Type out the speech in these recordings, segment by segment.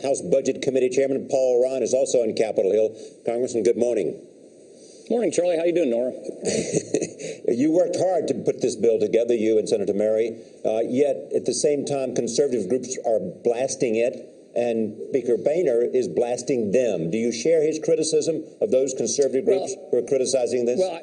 House Budget Committee Chairman Paul Ryan is also on Capitol Hill. Congressman, good morning. Morning, Charlie. How you doing, Nora? You worked hard to put this bill together, you and Senator Murray, yet at the same time, conservative groups are blasting it, and Speaker Boehner is blasting them. Do you share his criticism of those conservative groups who are criticizing this? Well,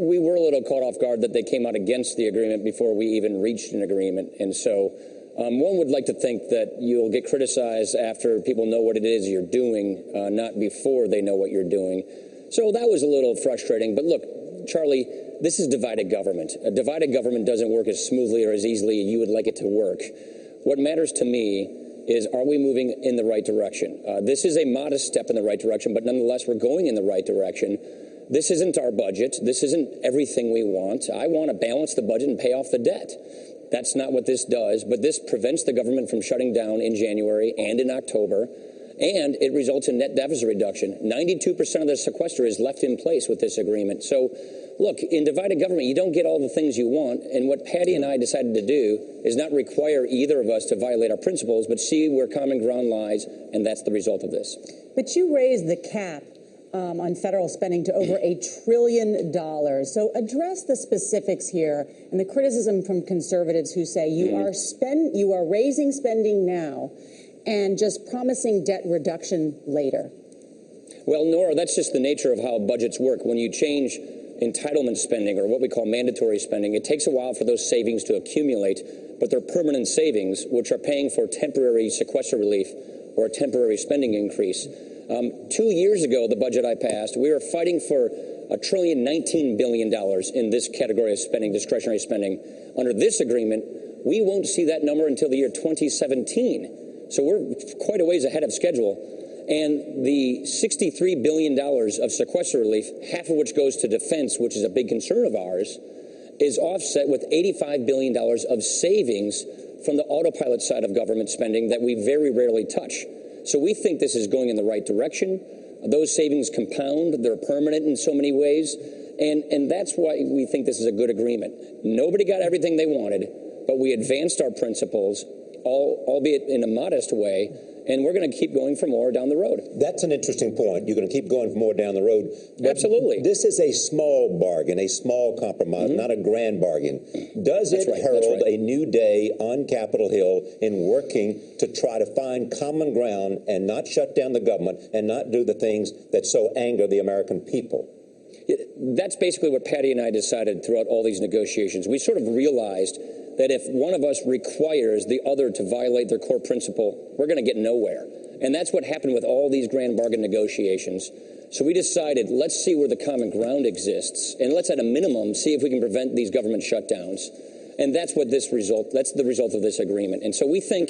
we were a little caught off guard that they came out against the agreement before we even reached an agreement, and so one would like to think that you'll get criticized after people know what it is you're doing, not before they know what you're doing. So that was a little frustrating. But look, Charlie, this is divided government. A divided government doesn't work as smoothly or as easily as you would like it to work. What matters to me is, are we moving in the right direction? This is a modest step in the right direction, but nonetheless, we're going in the right direction. This isn't our budget. This isn't everything we want. I want to balance the budget and pay off the debt. That's not what this does, but this prevents the government from shutting down in January and in October, and it results in net deficit reduction. 92% of the sequester is left in place with this agreement. So, look, in divided government, you don't get all the things you want, and what Patty and I decided to do is not require either of us to violate our principles, but see where common ground lies, and that's the result of this. But you raised the cap on federal spending to over $1 trillion. So address the specifics here and the criticism from conservatives who say you are raising spending now and just promising debt reduction later. Well, Nora, that's just the nature of how budgets work. When you change entitlement spending, or what we call mandatory spending, it takes a while for those savings to accumulate, but they're permanent savings, which are paying for temporary sequester relief or a temporary spending increase. 2 years ago, the budget I passed, we were fighting for $1.019 billion in this category of spending, discretionary spending. Under this agreement, we won't see that number until the year 2017. So we're quite a ways ahead of schedule. And the $63 billion of sequester relief, half of which goes to defense, which is a big concern of ours, is offset with $85 billion of savings from the autopilot side of government spending that we very rarely touch. So we think this is going in the right direction. Those savings compound. They're permanent in so many ways. And that's why we think this is a good agreement. Nobody got everything they wanted, but we advanced our principles, albeit in a modest way, and we're going to keep going for more down the road. That's an interesting point. You're going to keep going for more down the road. Absolutely. This is a small bargain, a small compromise, not a grand bargain. Does it herald a new day on Capitol Hill in working to try to find common ground and not shut down the government and not do the things that so anger the American people? That's basically what Patty and I decided throughout all these negotiations. We sort of realized that if one of us requires the other to violate their core principle, we're going to get nowhere. And that's what happened with all these grand bargain negotiations. So we decided, let's see where the common ground exists, and let's at a minimum see if we can prevent these government shutdowns. And that's the result of this agreement. And so we think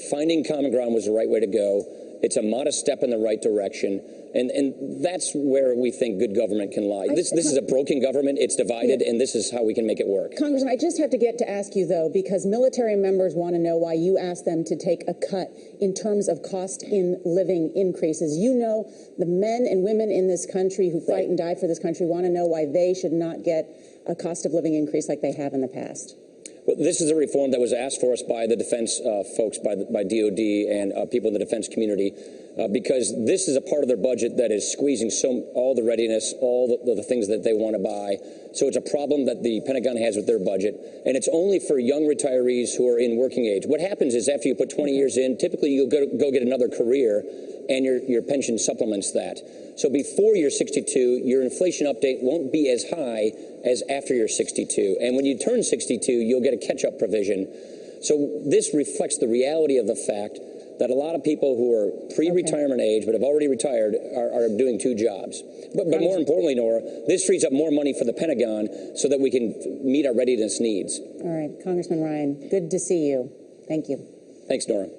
finding common ground was the right way to go. It's a modest step in the right direction. And that's where we think good government can lie. This is a broken government. It's divided, and this is how we can make it work. Congressman, I just have to get to ask you, though, because military members want to know why you asked them to take a cut in terms of cost in living increases. You know, the men and women in this country who fight and die for this country want to know why they should not get a cost of living increase like they have in the past. Well, this is a reform that was asked for us by the defense folks, by DOD and people in the defense community, because this is a part of their budget that is squeezing all the readiness, all the things that they want to buy. So it's a problem that the Pentagon has with their budget, and it's only for young retirees who are in working age. What happens is after you put 20 years in, typically you'll go get another career, and your pension supplements that. So before you're 62, your inflation update won't be as high as after you're 62. And when you turn 62, you'll get a catch-up provision. So this reflects the reality of the fact that a lot of people who are pre-retirement age but have already retired are doing two jobs. But more importantly, Nora, this frees up more money for the Pentagon so that we can meet our readiness needs. All right, Congressman Ryan, good to see you. Thank you. Thanks, Nora.